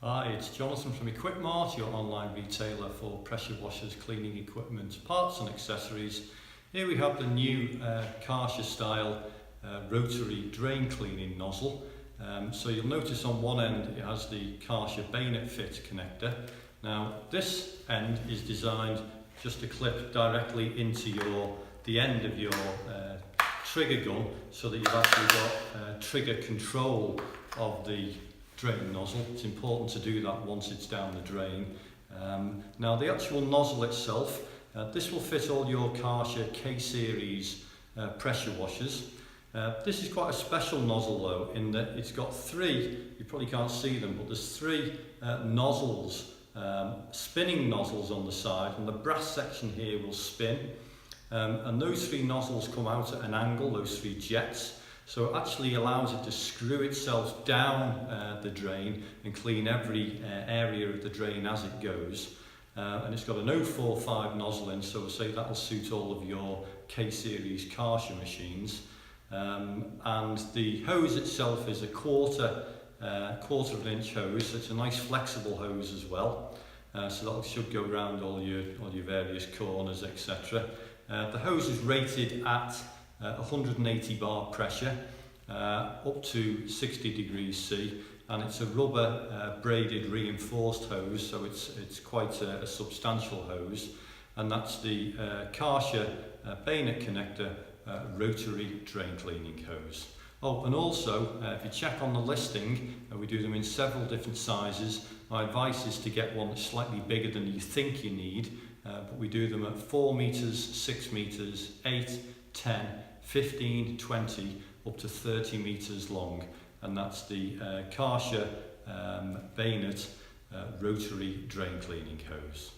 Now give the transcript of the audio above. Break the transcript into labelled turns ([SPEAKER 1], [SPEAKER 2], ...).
[SPEAKER 1] Hi, it's Jonathan from Equipmart, your online retailer for pressure washers, cleaning equipment, parts and accessories. Here we have the new Karcher style rotary drain cleaning nozzle. So you'll notice on one end it has the Karcher bayonet fit connector. Now this end is designed just to clip directly into the end of your trigger gun, so that you've actually got trigger control of the drain nozzle. It's important to do that once it's down the drain. Now the actual nozzle itself, this will fit all your Karcher K-series pressure washers. This is quite a special nozzle though, in that it's got three, you probably can't see them, but there's three nozzles, spinning nozzles on the side, and the brass section here will spin. And those three nozzles come out at an angle, those three jets. So it actually allows it to screw itself down the drain and clean every area of the drain as it goes. And it's got an 045 nozzle in, so we'll say that'll suit all of your K-series Karcher machines. And the hose itself is a quarter of an inch hose, so it's a nice flexible hose as well. So that should go around all your various corners, etc. The hose is rated at 180 bar pressure, up to 60 degrees C, and it's a rubber braided reinforced hose, so it's quite a substantial hose, and that's the Karcher bayonet connector rotary drain cleaning hose. Oh, and also if you check on the listing, we do them in several different sizes. My advice is to get one that's slightly bigger than you think you need, but we do them at 4 meters, 6 meters, 8, 10, 15, 20, up to 30 meters long, and that's the Karcher bayonet rotary drain cleaning hose.